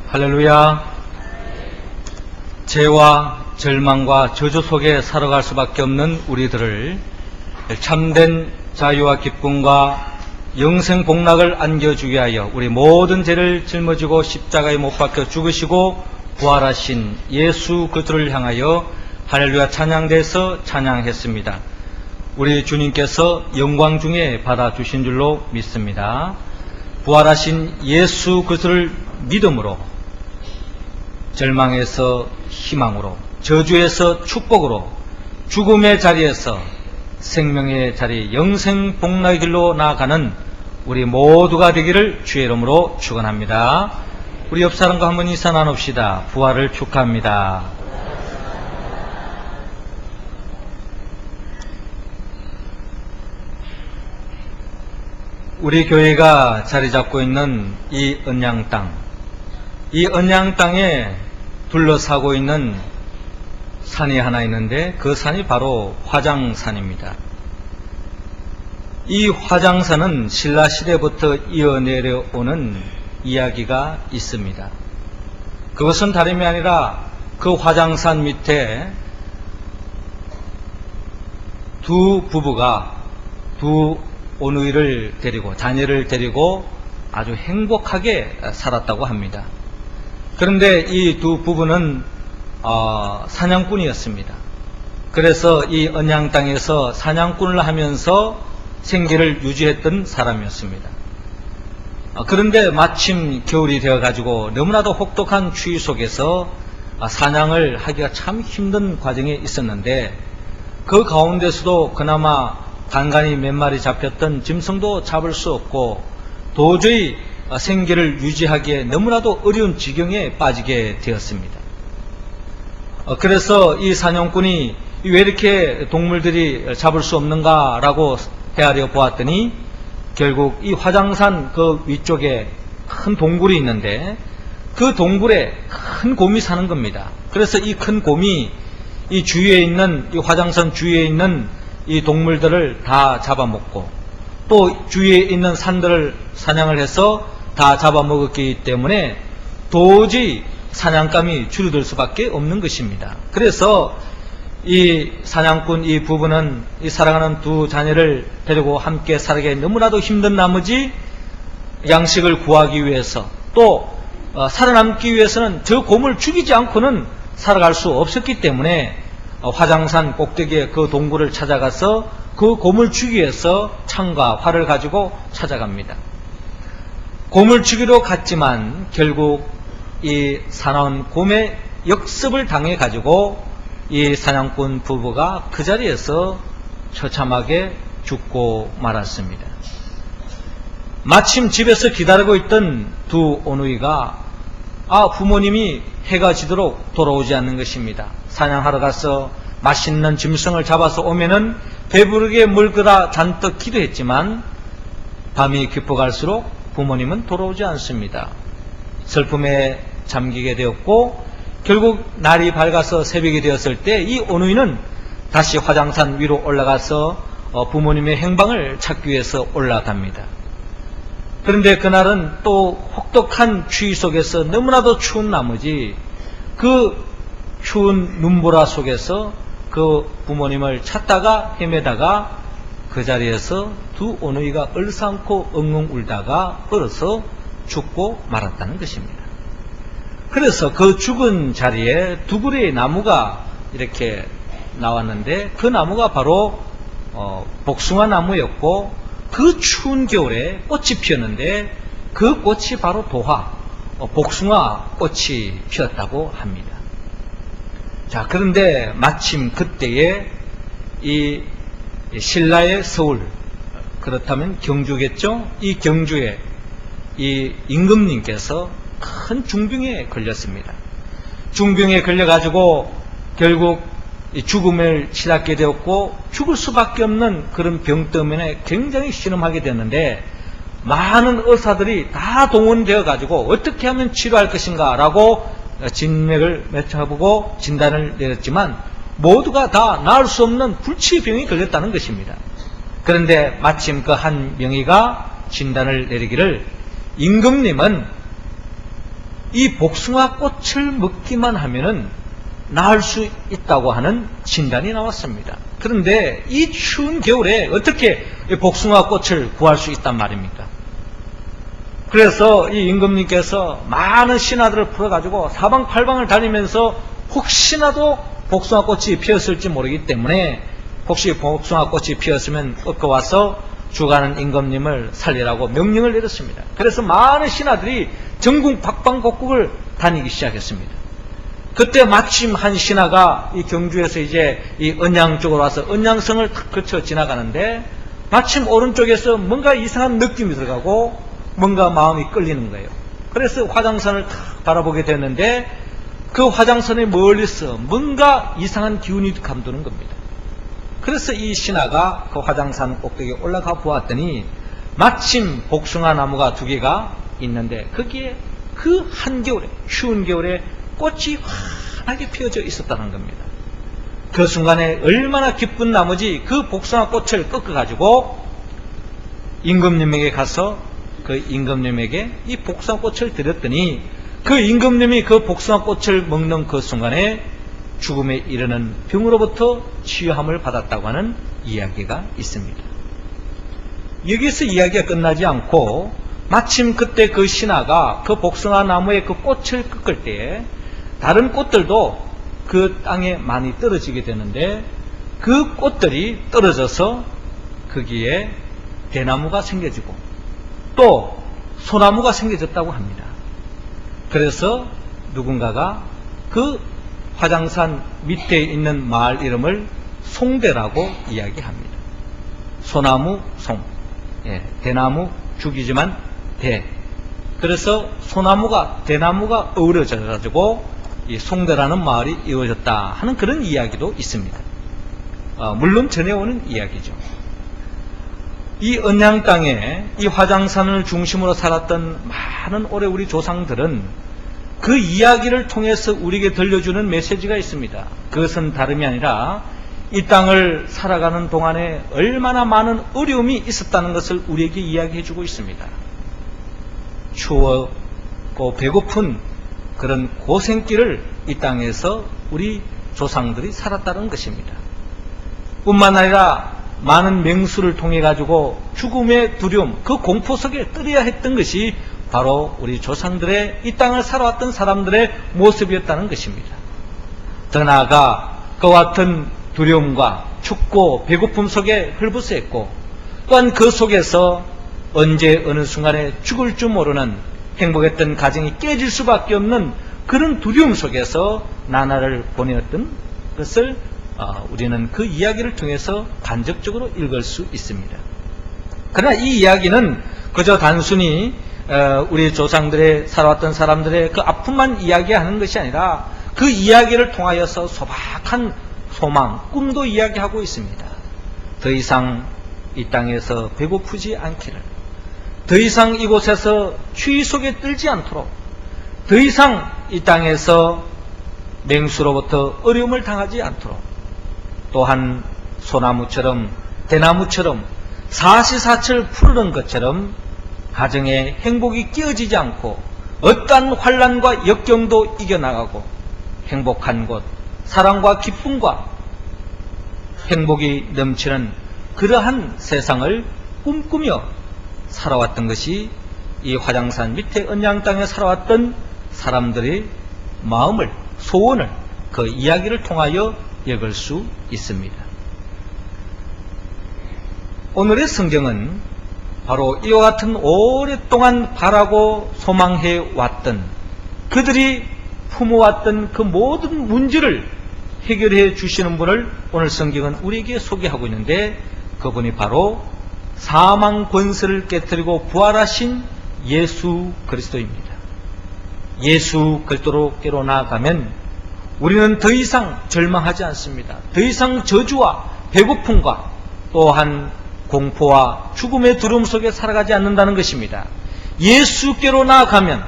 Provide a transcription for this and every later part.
할렐루야. 죄와 절망과 저주 속에 살아갈 수밖에 없는 우리들을 참된 자유와 기쁨과 영생 복락을 안겨주기 위하여 우리 모든 죄를 짊어지고 십자가에 못 박혀 죽으시고 부활하신 예수 그리스도를 향하여 할렐루야 찬양대에서 찬양했습니다. 우리 주님께서 영광 중에 받아주신 줄로 믿습니다. 부활하신 예수 그리스도를 믿음으로, 절망에서 희망으로, 저주에서 축복으로, 죽음의 자리에서 생명의 자리, 영생 복락의 길로 나아가는 우리 모두가 되기를 주의 이름으로 축원합니다. 우리 옆 사람과 한번 인사 나눕시다. 부활을 축하합니다. 우리 교회가 자리 잡고 있는 이 언양 땅, 이 언양 땅에 둘러싸고 있는 산이 하나 있는데 그 산이 바로 화장산입니다. 이 화장산은 신라시대부터 이어내려오는 이야기가 있습니다. 그것은 다름이 아니라 그 화장산 밑에 두 부부가 두 오누이를 데리고, 자녀를 데리고 아주 행복하게 살았다고 합니다. 그런데 이 두 부부는 사냥꾼이었습니다. 그래서 이 언양 땅에서 사냥꾼을 하면서 생계를 유지했던 사람이었습니다. 그런데 마침 겨울이 되어가지고 너무나도 혹독한 추위 속에서 사냥을 하기가 참 힘든 과정에 있었는데, 그 가운데서도 그나마 간간히 몇 마리 잡혔던 짐승도 잡을 수 없고 도저히 생계를 유지하기에 너무나도 어려운 지경에 빠지게 되었습니다. 그래서 이 사냥꾼이 왜 이렇게 동물들이 잡을 수 없는가 라고 헤아려 보았더니 결국 이 화장산 그 위쪽에 큰 동굴이 있는데 그 동굴에 큰 곰이 사는 겁니다. 그래서 이 큰 곰이 이 주위에 있는, 이 화장산 주위에 있는 이 동물들을 다 잡아먹고 또 주위에 있는 산들을 사냥을 해서 다 잡아먹었기 때문에 도저히 사냥감이 줄어들 수밖에 없는 것입니다. 그래서 이 사냥꾼 이 부부는 이 사랑하는 두 자녀를 데리고 함께 살기 너무나도 힘든 나머지 양식을 구하기 위해서 또 살아남기 위해서는 저 곰을 죽이지 않고는 살아갈 수 없었기 때문에 화장산 꼭대기에 그 동굴을 찾아가서 그 곰을 죽이기 위해서 창과 활을 가지고 찾아갑니다. 곰을 죽이러 갔지만 결국 이 사나운 곰의 역습을 당해 가지고 이 사냥꾼 부부가 그 자리에서 처참하게 죽고 말았습니다. 마침 집에서 기다리고 있던 두 오누이가 부모님이 해가 지도록 돌아오지 않는 것입니다. 사냥하러 가서 맛있는 짐승을 잡아서 오면은 배부르게 먹으라 잔뜩 기도했지만 밤이 깊어갈수록 부모님은 돌아오지 않습니다. 슬픔에 잠기게 되었고 결국 날이 밝아서 새벽이 되었을 때 이 오누이는 다시 화장산 위로 올라가서 부모님의 행방을 찾기 위해서 올라갑니다. 그런데 그날은 또 혹독한 추위 속에서 너무나도 추운 나머지 그 추운 눈보라 속에서 그 부모님을 찾다가 헤매다가 그 자리에서 두 오누이가 얼싸안고 엉엉 울다가 얼어서 죽고 말았다는 것입니다. 그래서 그 죽은 자리에 두 그루의 나무가 이렇게 나왔는데 그 나무가 바로 복숭아 나무였고 그 추운 겨울에 꽃이 피었는데 그 꽃이 바로 도화, 복숭아 꽃이 피었다고 합니다. 자, 그런데 마침 그때에 이 신라의 서울, 그렇다면 경주겠죠? 이 경주에 이 임금님께서 큰 중병에 걸렸습니다. 중병에 걸려가지고 결국 이 죽음을 치닫게 되었고 죽을 수밖에 없는 그런 병 때문에 굉장히 신음하게 됐는데 많은 의사들이 다 동원되어 가지고 어떻게 하면 치료할 것인가 라고 진맥을 맺혀보고 진단을 내렸지만 모두가 다 나을 수 없는 불치병이 걸렸다는 것입니다. 그런데 마침 그 한 명의가 진단을 내리기를 임금님은 이 복숭아 꽃을 먹기만 하면은 나을 수 있다고 하는 진단이 나왔습니다. 그런데 이 추운 겨울에 어떻게 복숭아 꽃을 구할 수 있단 말입니까? 그래서 이 임금님께서 많은 신하들을 풀어가지고 사방팔방을 다니면서 혹시나도 복숭아 꽃이 피었을지 모르기 때문에 혹시 복숭아 꽃이 피었으면 꺾어와서 죽어가는 임금님을 살리라고 명령을 내렸습니다. 그래서 많은 신하들이 전국 박방곡곡을 다니기 시작했습니다. 그때 마침 한 신하가 이 경주에서 이제 이 언양 쪽으로 와서 언양성을 탁 거쳐 지나가는데 마침 오른쪽에서 뭔가 이상한 느낌이 들어가고 뭔가 마음이 끌리는 거예요. 그래서 화장산을 탁 바라보게 됐는데 그 화장산의 멀리서 뭔가 이상한 기운이 감도는 겁니다. 그래서 이 신하가 그 화장산 꼭대기에 올라가 보았더니 마침 복숭아 나무가 2개가 있는데 거기에 그 한겨울에 추운 겨울에 꽃이 환하게 피어져 있었다는 겁니다. 그 순간에 얼마나 기쁜 나머지 그 복숭아 꽃을 꺾어가지고 임금님에게 가서 그 임금님에게 이 복숭아 꽃을 드렸더니 그 임금님이 그 복숭아 꽃을 먹는 그 순간에 죽음에 이르는 병으로부터 치유함을 받았다고 하는 이야기가 있습니다. 여기서 이야기가 끝나지 않고 마침 그때 그 신하가 그 복숭아 나무의 그 꽃을 꺾을 때에 다른 꽃들도 그 땅에 많이 떨어지게 되는데 그 꽃들이 떨어져서 거기에 대나무가 생겨지고 또 소나무가 생겨졌다고 합니다. 그래서 누군가가 그 화장산 밑에 있는 마을 이름을 송대라고 이야기합니다. 소나무 송, 대나무 죽이지만 대. 그래서 소나무가 대나무가 어우러져 가지고 이 송대라는 마을이 이루어졌다 하는 그런 이야기도 있습니다. 물론 전해오는 이야기죠. 이 언양 땅에 이 화장산을 중심으로 살았던 많은 오래 우리 조상들은 그 이야기를 통해서 우리에게 들려주는 메시지가 있습니다. 그것은 다름이 아니라 이 땅을 살아가는 동안에 얼마나 많은 어려움이 있었다는 것을 우리에게 이야기해주고 있습니다. 추웠고 배고픈 그런 고생길을 이 땅에서 우리 조상들이 살았다는 것입니다. 뿐만 아니라 많은 맹수를 통해 가지고 죽음의 두려움, 그 공포 속에 떨어야 했던 것이 바로 우리 조상들의 이 땅을 살아왔던 사람들의 모습이었다는 것입니다. 더 나아가 그와 같은 두려움과 춥고 배고픔 속에 헐벗어했고 또한 그 속에서 언제 어느 순간에 죽을 줄 모르는 행복했던 가정이 깨질 수밖에 없는 그런 두려움 속에서 나날을 보내었던 것을 우리는 그 이야기를 통해서 간접적으로 읽을 수 있습니다. 그러나 이 이야기는 그저 단순히 우리 조상들의 살아왔던 사람들의 그 아픔만 이야기하는 것이 아니라 그 이야기를 통하여서 소박한 소망, 꿈도 이야기하고 있습니다. 더 이상 이 땅에서 배고프지 않기를, 더 이상 이곳에서 추위 속에 떨지 않도록, 더 이상 이 땅에서 맹수로부터 어려움을 당하지 않도록, 또한 소나무처럼 대나무처럼 사시사철 푸르는 것처럼 가정에 행복이 끼어지지 않고 어떠한 환난과 역경도 이겨나가고 행복한 곳, 사랑과 기쁨과 행복이 넘치는 그러한 세상을 꿈꾸며 살아왔던 것이 이 화장산 밑에 언양 땅에 살아왔던 사람들의 마음을, 소원을 그 이야기를 통하여 읽을 수 있습니다. 오늘의 성경은 바로 이와 같은 오랫동안 바라고 소망해 왔던, 그들이 품어왔던 그 모든 문제를 해결해 주시는 분을 오늘 성경은 우리에게 소개하고 있는데, 그분이 바로 사망 권세를 깨뜨리고 부활하신 예수 그리스도입니다. 예수 그리스도께로 나아가면 우리는 더 이상 절망하지 않습니다. 더 이상 저주와 배고픔과 또한 공포와 죽음의 두려움 속에 살아가지 않는다는 것입니다. 예수께로 나아가면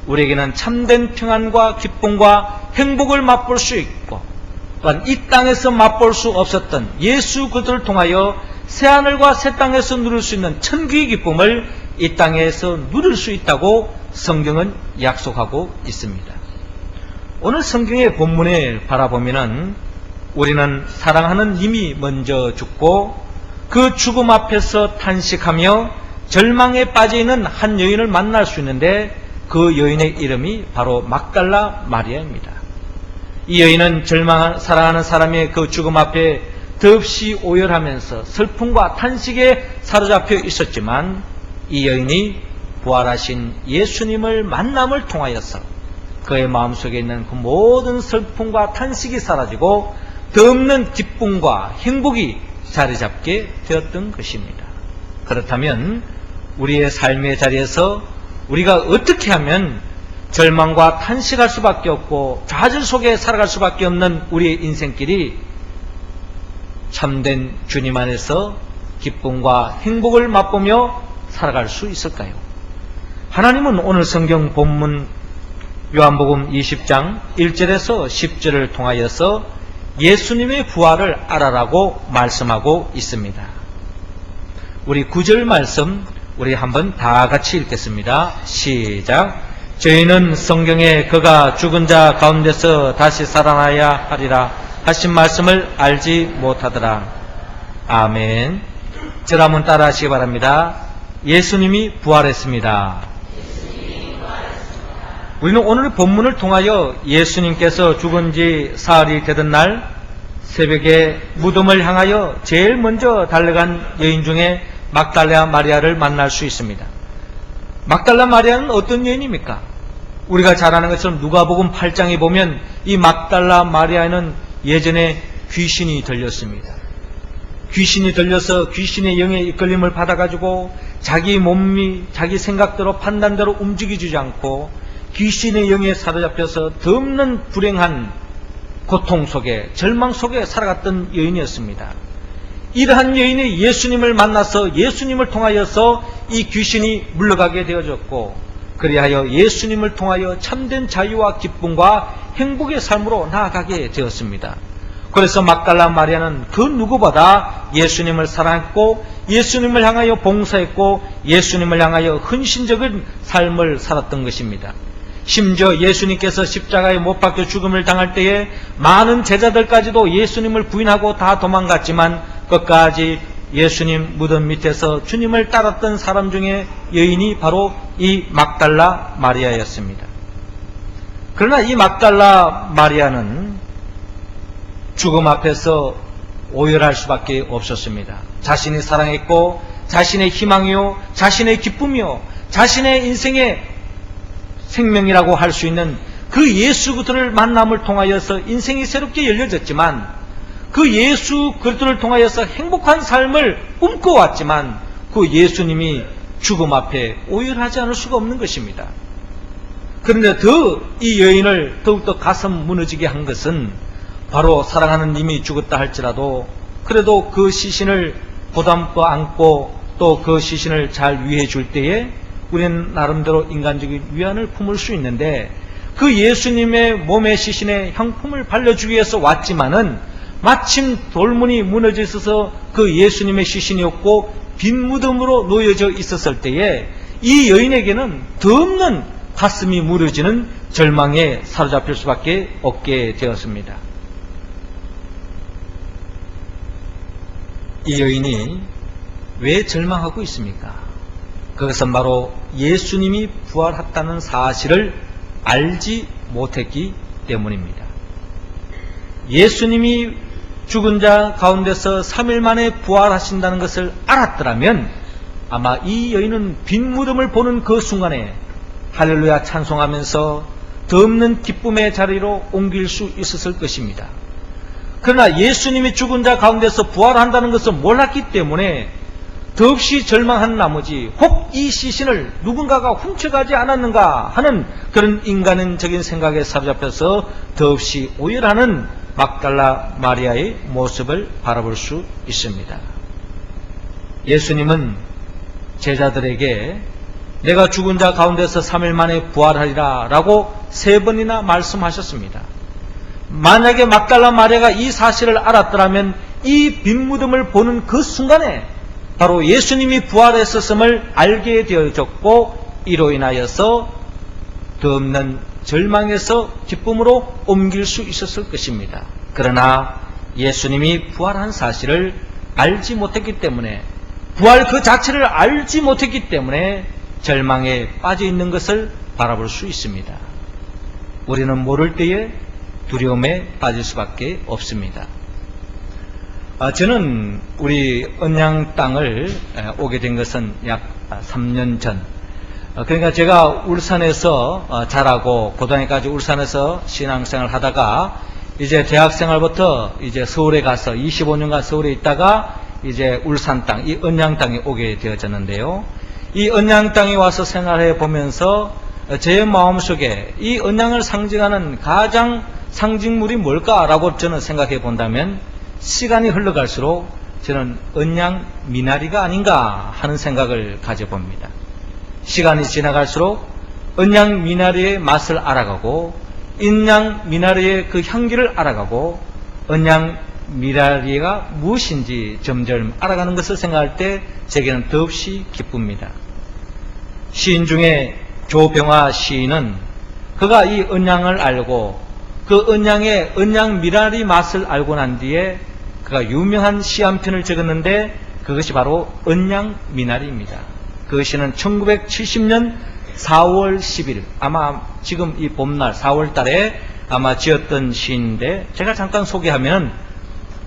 우리에게는 참된 평안과 기쁨과 행복을 맛볼 수 있고, 또한 이 땅에서 맛볼 수 없었던 예수 그리스도를 통하여 새하늘과 새 땅에서 누릴 수 있는 천국의 기쁨을 이 땅에서 누릴 수 있다고 성경은 약속하고 있습니다. 오늘 성경의 본문을 바라보면은 우리는 사랑하는 님이 먼저 죽고 그 죽음 앞에서 탄식하며 절망에 빠져있는 한 여인을 만날 수 있는데 그 여인의 이름이 바로 막달라 마리아입니다. 이 여인은 사랑하는 사람의 그 죽음 앞에 더없이 오열하면서 슬픔과 탄식에 사로잡혀 있었지만 이 여인이 부활하신 예수님을 만남을 통하여서 그의 마음속에 있는 그 모든 슬픔과 탄식이 사라지고 더없는 기쁨과 행복이 자리잡게 되었던 것입니다. 그렇다면 우리의 삶의 자리에서 우리가 어떻게 하면 절망과 탄식할 수밖에 없고 좌절 속에 살아갈 수밖에 없는 우리의 인생길이 참된 주님 안에서 기쁨과 행복을 맛보며 살아갈 수 있을까요? 하나님은 오늘 성경 본문 요한복음 20장 1절에서 10절을 통하여서 예수님의 부활을 알아라고 말씀하고 있습니다. 우리 9절 말씀 우리 한번 다 같이 읽겠습니다. 시작. 저희는 성경에 그가 죽은 자 가운데서 다시 살아나야 하리라 하신 말씀을 알지 못하더라. 아멘. 저를 한번 따라 하시기 바랍니다. 예수님이 부활했습니다. 우리는 오늘 본문을 통하여 예수님께서 죽은 지 사흘이 되던 날 새벽에 무덤을 향하여 제일 먼저 달려간 여인 중에 막달라 마리아를 만날 수 있습니다. 막달라 마리아는 어떤 여인입니까? 우리가 잘 아는 것처럼 누가복음 8장에 보면 이 막달라 마리아는 예전에 귀신이 들렸습니다. 귀신이 들려서 귀신의 영에 이끌림을 받아가지고 자기 몸이 자기 생각대로 판단대로 움직여주지 않고 귀신의 영에 사로잡혀서 더없는 불행한 고통 속에 절망 속에 살아갔던 여인이었습니다. 이러한 여인이 예수님을 만나서 예수님을 통하여서 이 귀신이 물러가게 되어졌고 그리하여 예수님을 통하여 참된 자유와 기쁨과 행복의 삶으로 나아가게 되었습니다. 그래서 막달라 마리아는 그 누구보다 예수님을 사랑했고 예수님을 향하여 봉사했고 예수님을 향하여 헌신적인 삶을 살았던 것입니다. 심지어 예수님께서 십자가에 못 박혀 죽음을 당할 때에 많은 제자들까지도 예수님을 부인하고 다 도망갔지만 끝까지 예수님 무덤 밑에서 주님을 따랐던 사람 중에 여인이 바로 이 막달라 마리아였습니다. 그러나 이 막달라 마리아는 죽음 앞에서 오열할 수밖에 없었습니다. 자신이 사랑했고 자신의 희망이요 자신의 기쁨이요 자신의 인생의 생명이라고 할 수 있는 그 예수 그리스도를 만남을 통하여서 인생이 새롭게 열려졌지만 그 예수 그리스도를 통하여서 행복한 삶을 꿈꿔왔지만 그 예수님이 죽음 앞에 오열하지 않을 수가 없는 것입니다. 그런데 이 여인을 더욱더 가슴 무너지게 한 것은 바로 사랑하는 님이 죽었다 할지라도 그래도 그 시신을 보담고 안고 또 그 시신을 잘 위해 줄 때에 우리는 나름대로 인간적인 위안을 품을 수 있는데 그 예수님의 몸의 시신에 향품을 발려주기 위해서 왔지만은 마침 돌문이 무너져 있어서 그 예수님의 시신이 없고 빈 무덤으로 놓여져 있었을 때에 이 여인에게는 더없는 가슴이 무너지는 절망에 사로잡힐 수밖에 없게 되었습니다. 이 여인이 왜 절망하고 있습니까? 그것은 바로 예수님이 부활했다는 사실을 알지 못했기 때문입니다. 예수님이 죽은 자 가운데서 3일 만에 부활하신다는 것을 알았더라면 아마 이 여인은 빈 무덤을 보는 그 순간에 할렐루야 찬송하면서 더없는 기쁨의 자리로 옮길 수 있었을 것입니다. 그러나 예수님이 죽은 자 가운데서 부활한다는 것을 몰랐기 때문에 더없이 절망한 나머지 혹 이 시신을 누군가가 훔쳐가지 않았는가 하는 그런 인간적인 생각에 사로잡혀서 더없이 오열하는 막달라 마리아의 모습을 바라볼 수 있습니다. 예수님은 제자들에게 내가 죽은 자 가운데서 3일 만에 부활하리라 라고 3번이나 말씀하셨습니다. 만약에 막달라 마리아가 이 사실을 알았더라면 이 빈 무덤을 보는 그 순간에 바로 예수님이 부활했었음을 알게 되어졌고 이로 인하여서 그 없는 절망에서 기쁨으로 옮길 수 있었을 것입니다. 그러나 예수님이 부활한 사실을 알지 못했기 때문에, 부활 그 자체를 알지 못했기 때문에 절망에 빠져 있는 것을 바라볼 수 있습니다. 우리는 모를 때에 두려움에 빠질 수밖에 없습니다. 저는 우리 언양 땅을 오게 된 것은 약 3년 전, 그러니까 제가 울산에서 자라고 고등학교까지 울산에서 신앙생활 하다가 이제 대학생활부터 이제 서울에 가서 25년간 서울에 있다가 이제 울산 땅, 이 언양 땅에 오게 되어졌는데요. 이 언양 땅에 와서 생활해 보면서 제 마음속에 이 언양을 상징하는 가장 상징물이 뭘까라고 저는 생각해 본다면, 시간이 흘러갈수록 저는 언양 미나리가 아닌가 하는 생각을 가져봅니다. 시간이 지나갈수록 언양 미나리의 맛을 알아가고, 언양 미나리의 그 향기를 알아가고, 언양 미나리가 무엇인지 점점 알아가는 것을 생각할 때 제게는 더없이 기쁩니다. 시인 중에 조병화 시인은 그가 이 언양을 알고 그 언양의 언양 미나리 맛을 알고 난 뒤에 그가 유명한 시 한 편을 적었는데, 그것이 바로 언양 미나리입니다. 그 시는 1970년 4월 10일, 아마 지금 이 봄날 4월 달에 아마 지었던 시인데, 제가 잠깐 소개하면,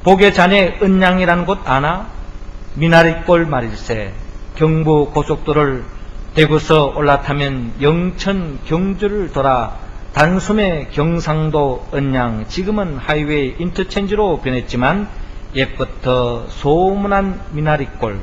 복의 잔에 언양이라는 곳 아나? 미나리골 말일세. 경부 고속도로를 대구서 올라타면 영천 경주를 돌아 단숨에 경상도 언양, 지금은 하이웨이 인터체인지로 변했지만 옛부터 소문난 미나리골,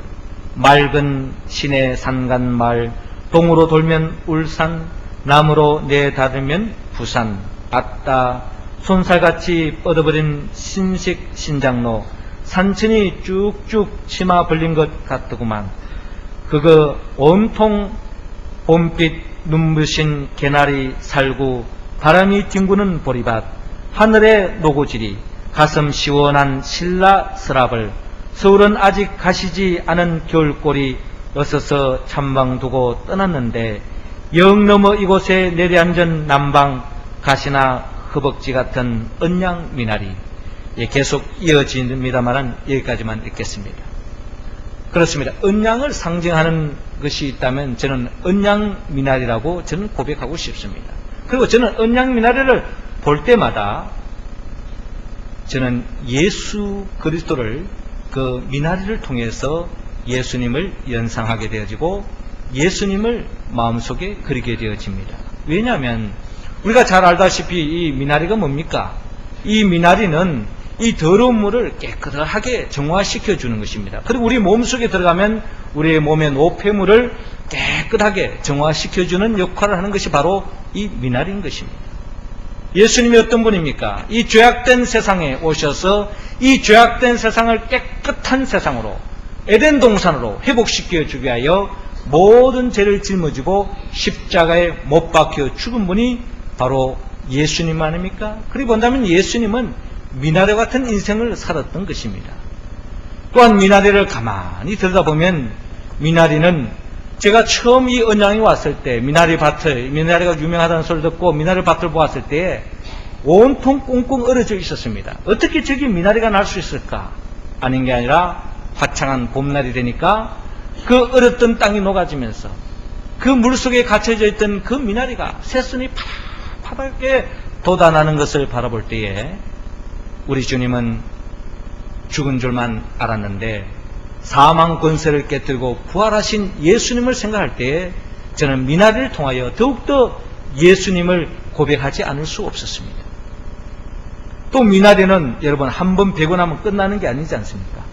맑은 시내 산간마을, 동으로 돌면 울산, 남으로 내다르면 부산, 아따 손살같이 뻗어버린 신식 신장로, 산천이 쭉쭉 치마 벌린 것 같더구만. 그거 온통 봄빛 눈부신 개나리 살구, 바람이 뒹구는 보리밭, 하늘의 노고지리, 가슴 시원한 신라 스라블, 서울은 아직 가시지 않은 겨울골이 어서서 찬방 두고 떠났는데, 영 넘어 이곳에 내려앉은 남방 가시나 허벅지 같은 언양 미나리. 계속 이어집니다만 여기까지만 읽겠습니다. 그렇습니다. 언양을 상징하는 것이 있다면 저는 언양 미나리라고 저는 고백하고 싶습니다. 그리고 저는 언양 미나리를 볼 때마다 저는 예수 그리스도를 그 미나리를 통해서 예수님을 연상하게 되어지고 예수님을 마음속에 그리게 되어집니다. 왜냐하면 우리가 잘 알다시피 이 미나리가 뭡니까? 이 미나리는 이 더러운 물을 깨끗하게 정화시켜 주는 것입니다. 그리고 우리 몸속에 들어가면 우리의 몸의 노폐물을 깨끗하게 정화시켜 주는 역할을 하는 것이 바로 이 미나리인 것입니다. 예수님이 어떤 분입니까? 이 죄악된 세상에 오셔서 이 죄악된 세상을 깨끗한 세상으로, 에덴 동산으로 회복시켜 주기 위하여 모든 죄를 짊어지고 십자가에 못 박혀 죽은 분이 바로 예수님 아닙니까? 그리고 본다면 예수님은 미나리 같은 인생을 살았던 것입니다. 또한 미나리를 가만히 들여다보면 미나리는 제가 처음 이 언양에 왔을 때 미나리가 유명하다는 소리를 듣고 미나리 밭을 보았을 때 온통 꽁꽁 얼어져 있었습니다. 어떻게 저기 미나리가 날 수 있을까? 아닌 게 아니라 화창한 봄날이 되니까 그 얼었던 땅이 녹아지면서 그 물속에 갇혀져 있던 그 미나리가 새순이 파랗게 돋아나는 것을 바라볼 때에 우리 주님은 죽은 줄만 알았는데 사망 권세를 깨뜨리고 부활하신 예수님을 생각할 때에 저는 미나리를 통하여 더욱더 예수님을 고백하지 않을 수 없었습니다. 또 미나리는 여러분 한 번 베고 나면 끝나는 게 아니지 않습니까?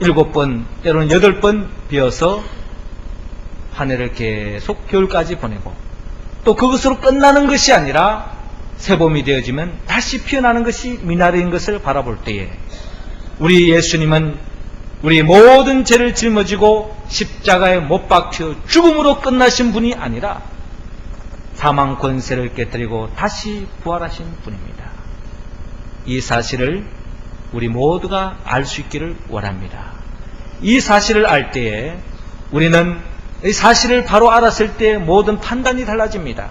7번, 때로는 8번 베어서 한 해를 계속 겨울까지 보내고 또 그것으로 끝나는 것이 아니라 새봄이 되어지면 다시 피어나는 것이 미나리인 것을 바라볼 때에 우리 예수님은 우리 모든 죄를 짊어지고 십자가에 못 박혀 죽음으로 끝나신 분이 아니라 사망 권세를 깨뜨리고 다시 부활하신 분입니다. 이 사실을 우리 모두가 알 수 있기를 원합니다. 이 사실을 알 때에 우리는 이 사실을 바로 알았을 때 모든 판단이 달라집니다.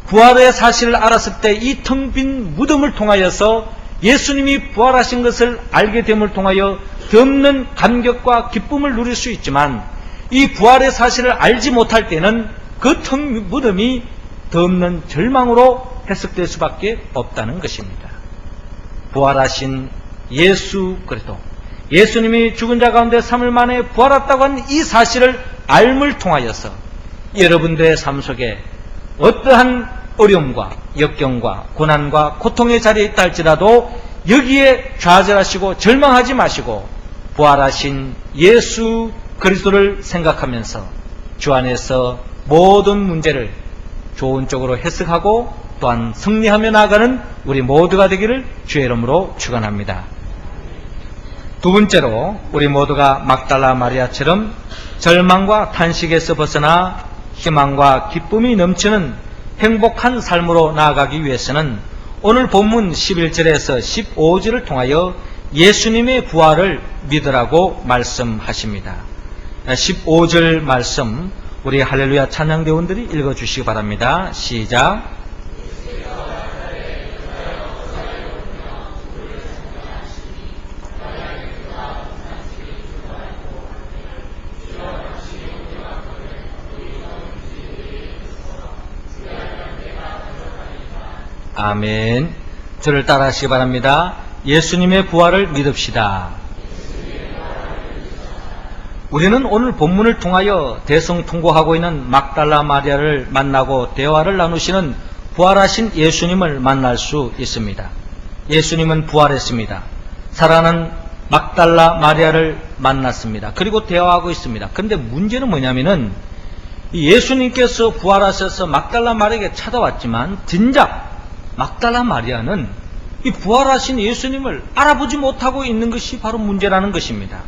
부활의 사실을 알았을 때 이 텅 빈 무덤을 통하여서 예수님이 부활하신 것을 알게 됨을 통하여 드없는 감격과 기쁨을 누릴 수 있지만, 이 부활의 사실을 알지 못할 때는 그 텅 빈 무덤이 드없는 절망으로 해석될 수밖에 없다는 것입니다. 부활하신 예수 그리스도, 예수님이 죽은 자 가운데 3일 만에 부활했다고 하는 이 사실을 알물 통하여서 여러분들의 삶 속에 어떠한 어려움과 역경과 고난과 고통의 자리에 있다 할지라도 여기에 좌절하시고 절망하지 마시고 부활하신 예수 그리스도를 생각하면서 주 안에서 모든 문제를 좋은 쪽으로 해석하고 또한 승리하며 나아가는 우리 모두가 되기를 주의 이름으로 축원합니다. 두 번째로 우리 모두가 막달라 마리아처럼 절망과 탄식에서 벗어나 희망과 기쁨이 넘치는 행복한 삶으로 나아가기 위해서는 오늘 본문 11절에서 15절을 통하여 예수님의 부활을 믿으라고 말씀하십니다. 15절 말씀 우리 할렐루야 찬양대원들이 읽어주시기 바랍니다. 시작. 아멘. 저를 따라 하시기 바랍니다. 예수님의 부활을 믿읍시다. 우리는 오늘 본문을 통하여 대성통곡하고 있는 막달라 마리아를 만나고 대화를 나누시는 부활하신 예수님을 만날 수 있습니다. 예수님은 부활했습니다. 살아난 막달라 마리아를 만났습니다. 그리고 대화하고 있습니다. 그런데 문제는 뭐냐면은 예수님께서 부활하셔서 막달라 마리아에게 찾아왔지만 진작 막달라 마리아는 이 부활하신 예수님을 알아보지 못하고 있는 것이 바로 문제라는 것입니다.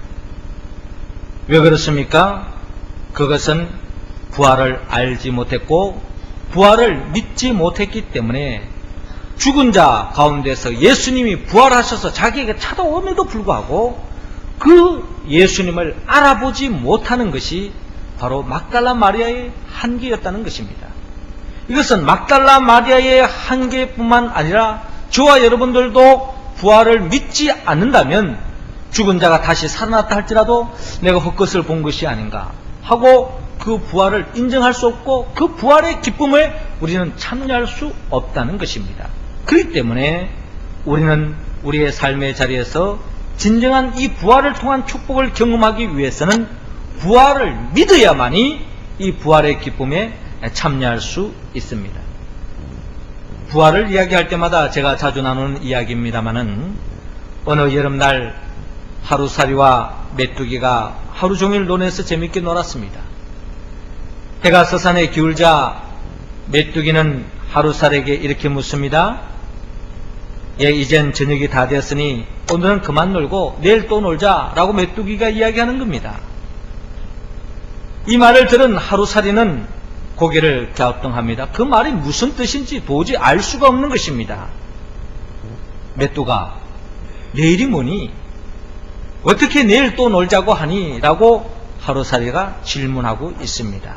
왜 그렇습니까? 그것은 부활을 알지 못했고 부활을 믿지 못했기 때문에 죽은 자 가운데서 예수님이 부활하셔서 자기에게 찾아옴에도 불구하고 그 예수님을 알아보지 못하는 것이 바로 막달라 마리아의 한계였다는 것입니다. 이것은 막달라 마리아의 한계뿐만 아니라 저와 여러분들도 부활을 믿지 않는다면 죽은 자가 다시 살아났다 할지라도 내가 헛것을 본 것이 아닌가 하고 그 부활을 인정할 수 없고 그 부활의 기쁨을 우리는 참여할 수 없다는 것입니다. 그렇기 때문에 우리는 우리의 삶의 자리에서 진정한 이 부활을 통한 축복을 경험하기 위해서는 부활을 믿어야만이 이 부활의 기쁨에 참여할 수 있습니다. 부활을 이야기할 때마다 제가 자주 나누는 이야기입니다마는 어느 여름날 하루살이와 메뚜기가 하루 종일 논에서 재밌게 놀았습니다. 해가 서산에 기울자 메뚜기는 하루살에게 이렇게 묻습니다. 예, 이젠 저녁이 다 되었으니 오늘은 그만 놀고 내일 또 놀자라고 메뚜기가 이야기하는 겁니다. 이 말을 들은 하루살이는 고개를 갸우뚱합니다. 그 말이 무슨 뜻인지 도저히 알 수가 없는 것입니다. 메뚜가 내일이 뭐니? 어떻게 내일 또 놀자고 하니? 라고 하루살이가 질문하고 있습니다.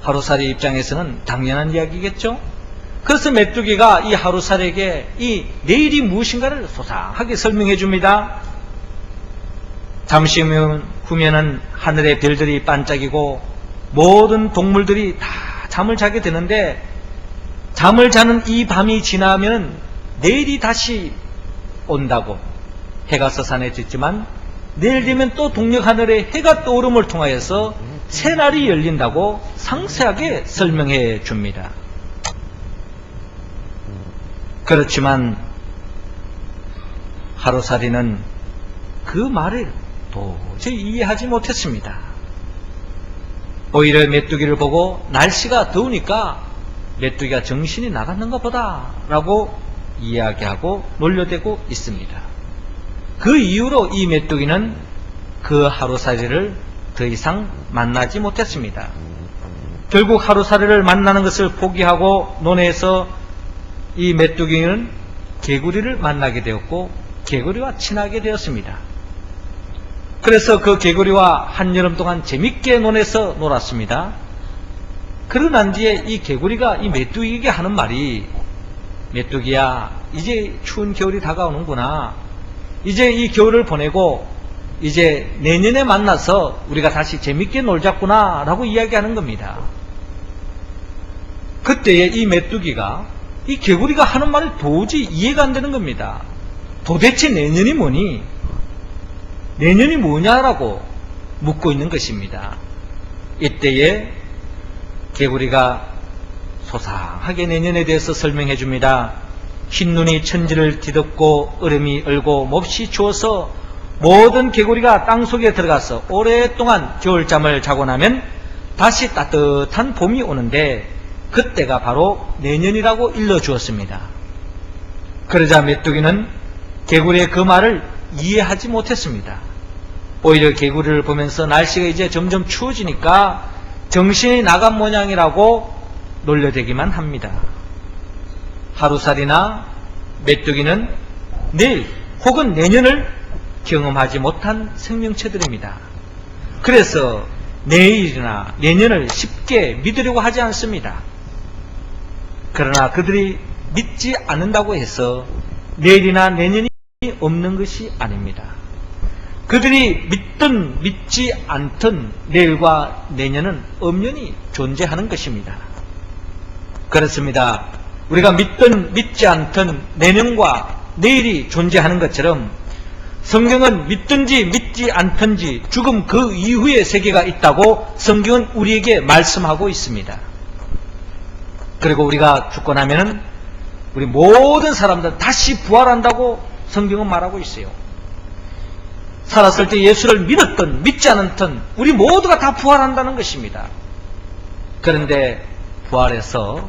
하루살이 입장에서는 당연한 이야기겠죠? 그래서 메뚜기가 이 하루살에게 이 내일이 무엇인가를 소상하게 설명해 줍니다. 잠시 후면은 하늘의 별들이 반짝이고 모든 동물들이 다 잠을 자게 되는데 잠을 자는 이 밤이 지나면 내일이 다시 온다고 해가 서산에 졌지만 내일 되면 또 동력 하늘에 해가 떠오름을 통하여서 새날이 열린다고 상세하게 설명해 줍니다. 그렇지만 하루살이는 그 말을 도저히 이해하지 못했습니다. 오히려 메뚜기를 보고 날씨가 더우니까 메뚜기가 정신이 나갔는가 보다 라고 이야기하고 놀려대고 있습니다. 그 이후로 이 메뚜기는 그 하루살이를 더 이상 만나지 못했습니다. 결국 하루살이를 만나는 것을 포기하고 논에서 이 메뚜기는 개구리를 만나게 되었고 개구리와 친하게 되었습니다. 그래서 그 개구리와 한여름 동안 재밌게 논에서 놀았습니다. 그러고 난 뒤에 이 개구리가 이 메뚜기에게 하는 말이, 메뚜기야, 이제 추운 겨울이 다가오는구나. 이제 이 겨울을 보내고 이제 내년에 만나서 우리가 다시 재밌게 놀자꾸나 라고 이야기하는 겁니다. 그때에 이 메뚜기가 이 개구리가 하는 말이 도저히 이해가 안 되는 겁니다. 도대체 내년이 뭐니? 내년이 뭐냐라고 묻고 있는 것입니다. 이때에 개구리가 소상하게 내년에 대해서 설명해 줍니다. 흰눈이 천지를 뒤덮고 얼음이 얼고 몹시 추워서 모든 개구리가 땅속에 들어가서 오랫동안 겨울잠을 자고 나면 다시 따뜻한 봄이 오는데 그때가 바로 내년이라고 일러주었습니다. 그러자 메뚜기는 개구리의 그 말을 이해하지 못했습니다. 오히려 개구리를 보면서 날씨가 이제 점점 추워지니까 정신이 나간 모양이라고 놀려대기만 합니다. 하루살이나 메뚜기는 내일 혹은 내년을 경험하지 못한 생명체들입니다. 그래서 내일이나 내년을 쉽게 믿으려고 하지 않습니다. 그러나 그들이 믿지 않는다고 해서 내일이나 내년이 없는 것이 아닙니다. 그들이 믿든 믿지 않든 내일과 내년은 엄연히 존재하는 것입니다. 그렇습니다. 우리가 믿든 믿지 않든 내년과 내일이 존재하는 것처럼 성경은 믿든지 믿지 않든지 죽음 그 이후의 세계가 있다고 성경은 우리에게 말씀하고 있습니다. 그리고 우리가 죽고 나면은 우리 모든 사람들 다시 부활한다고 성경은 말하고 있어요. 살았을 때 예수를 믿었든 믿지 않았든 우리 모두가 다 부활한다는 것입니다. 그런데 부활해서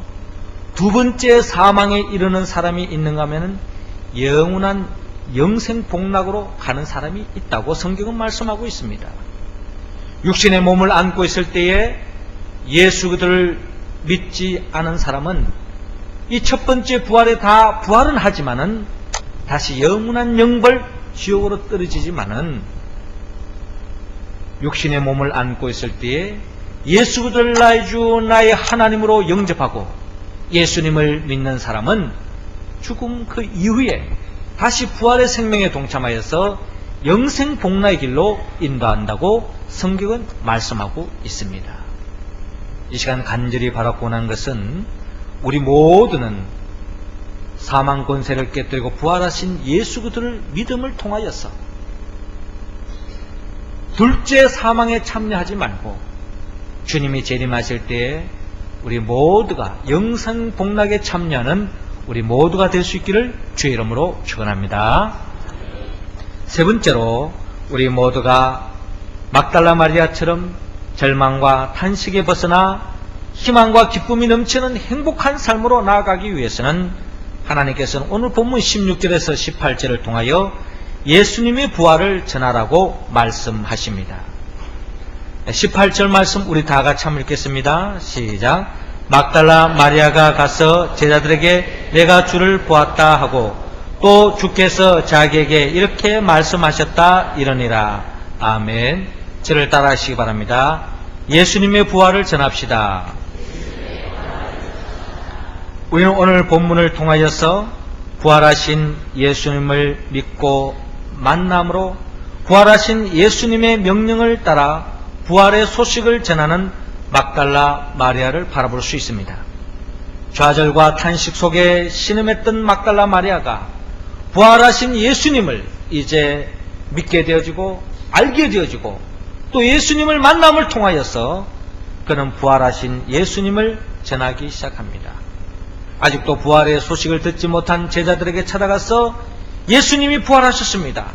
두 번째 사망에 이르는 사람이 있는가 하면은 영원한 영생복락으로 가는 사람이 있다고 성경은 말씀하고 있습니다. 육신의 몸을 안고 있을 때에 예수 그들을 믿지 않은 사람은 이 첫 번째 부활에 다 부활은 하지만은 다시 영원한 영벌 지옥으로 떨어지지만은 육신의 몸을 안고 있을 때에 예수 그들 나의 주 나의 하나님으로 영접하고 예수님을 믿는 사람은 죽음 그 이후에 다시 부활의 생명에 동참하여서 영생복락의 길로 인도한다고 성경은 말씀하고 있습니다. 이 시간 간절히 바라고 원하는 것은 우리 모두는 사망 권세를 깨뜨리고 부활하신 예수 그들을 믿음을 통하여서 둘째 사망에 참여하지 말고 주님이 재림하실 때에 우리 모두가 영생복락에 참여하는 우리 모두가 될 수 있기를 주의 이름으로 축원합니다. 세 번째로 우리 모두가 막달라 마리아처럼 절망과 탄식에 벗어나 희망과 기쁨이 넘치는 행복한 삶으로 나아가기 위해서는 하나님께서는 오늘 본문 16절에서 18절을 통하여 예수님의 부활을 전하라고 말씀하십니다. 18절 말씀 우리 다 같이 한번 읽겠습니다. 시작. 막달라 마리아가 가서 제자들에게 내가 주를 보았다 하고 또 주께서 자기에게 이렇게 말씀하셨다 이러니라. 아멘. 저를 따라 하시기 바랍니다. 예수님의 부활을 전합시다. 우리는 오늘 본문을 통하여서 부활하신 예수님을 믿고 만남으로 부활하신 예수님의 명령을 따라 부활의 소식을 전하는 막달라 마리아를 바라볼 수 있습니다. 좌절과 탄식 속에 신음했던 막달라 마리아가 부활하신 예수님을 이제 믿게 되어지고 알게 되어지고 또 예수님을 만남을 통하여서 그는 부활하신 예수님을 전하기 시작합니다. 아직도 부활의 소식을 듣지 못한 제자들에게 찾아가서 예수님이 부활하셨습니다.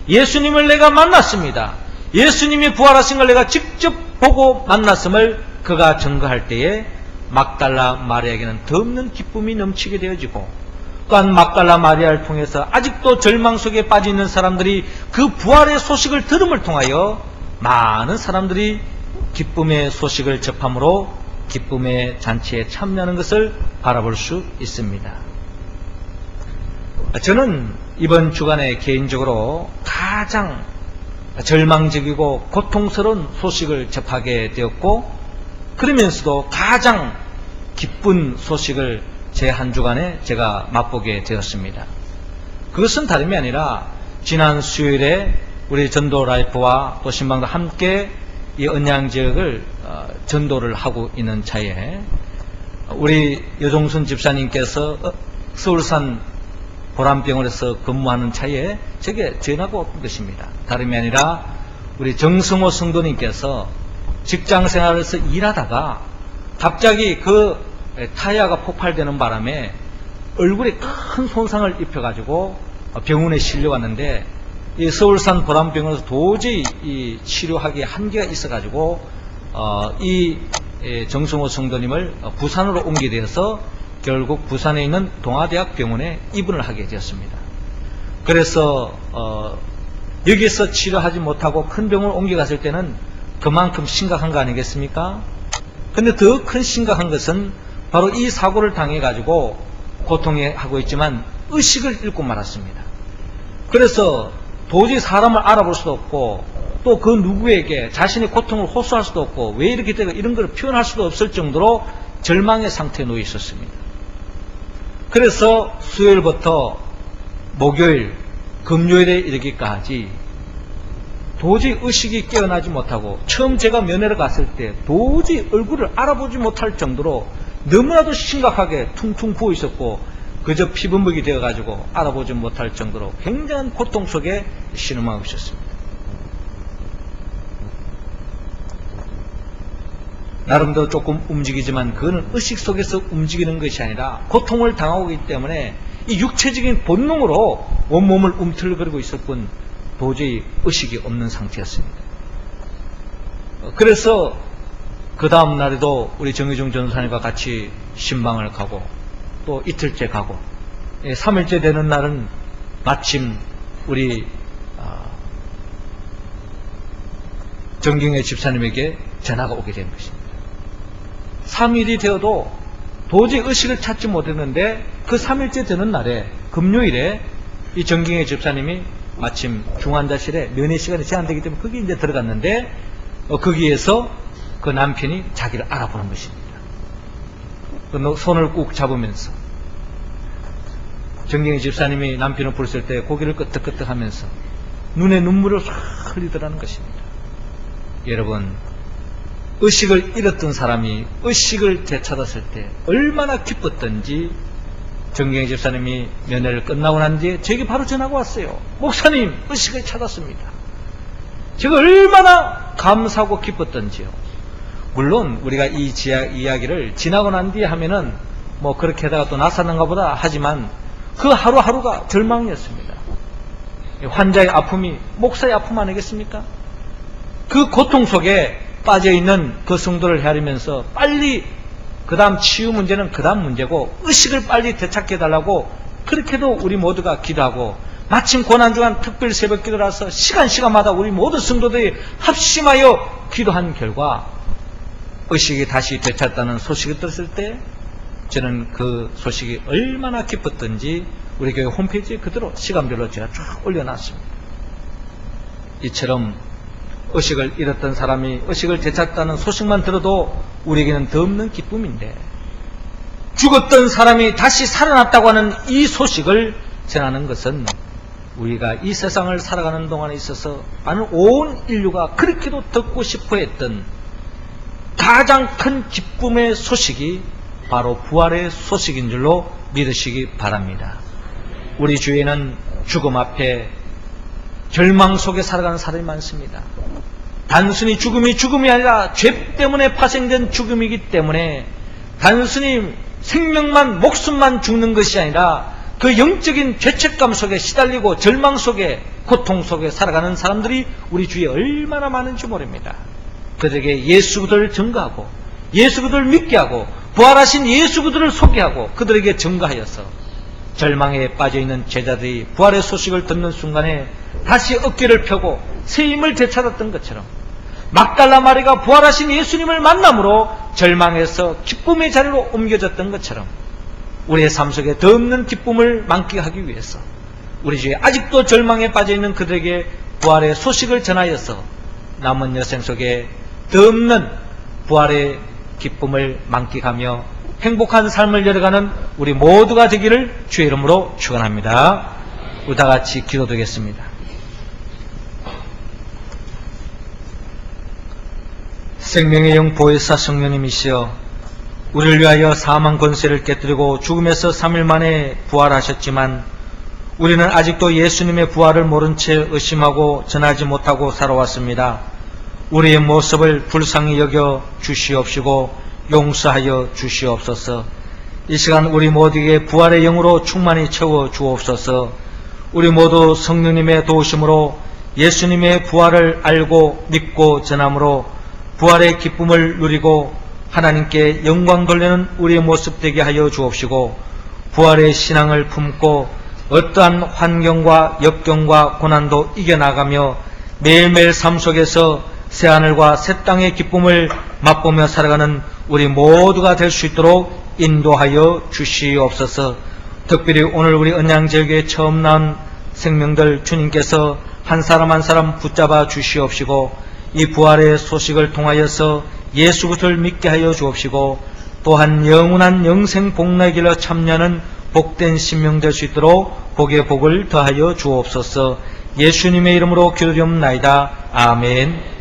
예수님을 내가 만났습니다. 예수님이 부활하신 걸 내가 직접 보고 만났음을 그가 증거할 때에 막달라 마리아에게는 더없는 기쁨이 넘치게 되어지고 또한 막달라 마리아를 통해서 아직도 절망 속에 빠져 있는 사람들이 그 부활의 소식을 들음을 통하여 많은 사람들이 기쁨의 소식을 접함으로 기쁨의 잔치에 참여하는 것을 바라볼 수 있습니다. 저는 이번 주간에 개인적으로 가장 절망적이고 고통스러운 소식을 접하게 되었고 그러면서도 가장 기쁜 소식을 제 한 주간에 제가 맛보게 되었습니다. 그것은 다름이 아니라 지난 수요일에 우리 전도 라이프와 또 신방도 함께 이 언양 지역을 전도를 하고 있는 차에 우리 여종순 집사님께서 서울산 보람병원에서 근무하는 차에 제게 전화가 온 것입니다. 다름이 아니라 우리 정승호 성도님께서 직장 생활에서 일하다가 갑자기 그 타이어가 폭발되는 바람에 얼굴에 큰 손상을 입혀가지고 병원에 실려왔는데 이 서울산 보람병원에서 도저히 이 치료하기에 한계가 있어가지고 이 정승호 성도님을 부산으로 옮기게 되어서 결국 부산에 있는 동아대학 병원에 입원을 하게 되었습니다. 그래서 여기서 치료하지 못하고 큰 병원을 옮겨갔을 때는 그만큼 심각한 거 아니겠습니까? 근데 더 큰 심각한 것은 바로 이 사고를 당해가지고 고통하고 있지만 의식을 잃고 말았습니다. 그래서 도저히 사람을 알아볼 수도 없고 또 그 누구에게 자신의 고통을 호소할 수도 없고 왜 이렇게 되고 이런 걸 표현할 수도 없을 정도로 절망의 상태에 놓여 있었습니다. 그래서 수요일부터 목요일, 금요일에 이르기까지 도저히 의식이 깨어나지 못하고 처음 제가 면회를 갔을 때 도저히 얼굴을 알아보지 못할 정도로 너무나도 심각하게 퉁퉁 부어 있었고 그저 피범벅이 되어가지고 알아보지 못할 정도로 굉장한 고통 속에 신음하고 있었습니다. 나름대로 조금 움직이지만 그거는 의식 속에서 움직이는 것이 아니라 고통을 당하고 있기 때문에 이 육체적인 본능으로 온몸을 움틀거리고 있을 뿐 도저히 의식이 없는 상태였습니다. 그래서 그 다음 날에도 우리 정의중 전도사님과 같이 신방을 가고 또 이틀째 가고 3일째 되는 날은 마침 우리 정경애 집사님에게 전화가 오게 된 것입니다. 3일이 되어도 도저히 의식을 찾지 못했는데 그 3일째 되는 날에 금요일에 이 정경애 집사님이 마침 중환자실에 면회 시간이 제한되기 때문에 거기 이제 들어갔는데 거기에서 그 남편이 자기를 알아보는 것입니다. 그 손을 꾹 잡으면서 정경희 집사님이 남편을 부르실 때 고개를 끄덕끄덕 하면서 눈에 눈물을 싹 흘리더라는 것입니다. 여러분, 의식을 잃었던 사람이 의식을 되찾았을 때 얼마나 기뻤던지 정경희 집사님이 면회를 끝나고 난 뒤에 제게 바로 전화가 왔어요. 목사님, 의식을 찾았습니다. 제가 얼마나 감사하고 기뻤던지요. 물론 우리가 이 이야기를 지나고 난 뒤에 하면은 뭐 그렇게 하다가 또 나섰는가 보다 하지만 그 하루하루가 절망이었습니다. 환자의 아픔이 목사의 아픔 아니겠습니까? 그 고통 속에 빠져있는 그 성도를 헤아리면서 빨리 그 다음 치유 문제는 그 다음 문제고 의식을 빨리 되찾게 해달라고 그렇게도 우리 모두가 기도하고 마침 고난주간 특별 새벽 기도라서 시간마다 우리 모든 성도들이 합심하여 기도한 결과 의식이 다시 되찾다는 소식을 들었을 때 저는 그 소식이 얼마나 기뻤던지 우리 교회 홈페이지에 그대로 시간별로 제가 쭉 올려놨습니다. 이처럼 의식을 잃었던 사람이 의식을 되찾다는 소식만 들어도 우리에게는 더 없는 기쁨인데 죽었던 사람이 다시 살아났다고 하는 이 소식을 전하는 것은 우리가 이 세상을 살아가는 동안에 있어서 많은 온 인류가 그렇게도 듣고 싶어 했던 가장 큰 기쁨의 소식이 바로 부활의 소식인 줄로 믿으시기 바랍니다. 우리 주위에는 죽음 앞에 절망 속에 살아가는 사람이 많습니다. 단순히 죽음이 아니라 죄 때문에 파생된 죽음이기 때문에 단순히 생명만 목숨만 죽는 것이 아니라 그 영적인 죄책감 속에 시달리고 절망 속에 고통 속에 살아가는 사람들이 우리 주위에 얼마나 많은지 모릅니다. 그들에게 예수 그들을 증거하고 예수 그들을 믿게 하고 부활하신 예수 그들을 소개하고 그들에게 증거하여서 절망에 빠져있는 제자들이 부활의 소식을 듣는 순간에 다시 어깨를 펴고 새 힘을 되찾았던 것처럼 막달라 마리가 부활하신 예수님을 만남으로 절망에서 기쁨의 자리로 옮겨졌던 것처럼 우리의 삶 속에 더 없는 기쁨을 만끽하기 위해서 우리 주위에 아직도 절망에 빠져있는 그들에게 부활의 소식을 전하여서 남은 여생 속에 더 없는 부활의 기쁨을 만끽하며 행복한 삶을 열어가는 우리 모두가 되기를 주의 이름으로 축원합니다. 우리 다 같이 기도드리겠습니다. 생명의 영 보혜사 성령님이시여, 우리를 위하여 사망 권세를 깨뜨리고 죽음에서 3일 만에 부활하셨지만 우리는 아직도 예수님의 부활을 모른 채 의심하고 전하지 못하고 살아왔습니다. 우리의 모습을 불쌍히 여겨 주시옵시고 용서하여 주시옵소서. 이 시간 우리 모두에게 부활의 영으로 충만히 채워 주옵소서. 우리 모두 성령님의 도우심으로 예수님의 부활을 알고 믿고 전함으로 부활의 기쁨을 누리고 하나님께 영광 돌리는 우리의 모습 되게 하여 주옵시고, 부활의 신앙을 품고 어떠한 환경과 역경과 고난도 이겨나가며 매일매일 삶 속에서 새하늘과 새 땅의 기쁨을 맛보며 살아가는 우리 모두가 될 수 있도록 인도하여 주시옵소서. 특별히 오늘 우리 언양제교에 처음 나온 생명들 주님께서 한 사람 한 사람 붙잡아 주시옵시고, 이 부활의 소식을 통하여서 예수 그리스도를 믿게 하여 주옵시고, 또한 영원한 영생 복락의 길로 참여하는 복된 신명 될 수 있도록 복의 복을 더하여 주옵소서. 예수님의 이름으로 기도드리옵나이다. 아멘.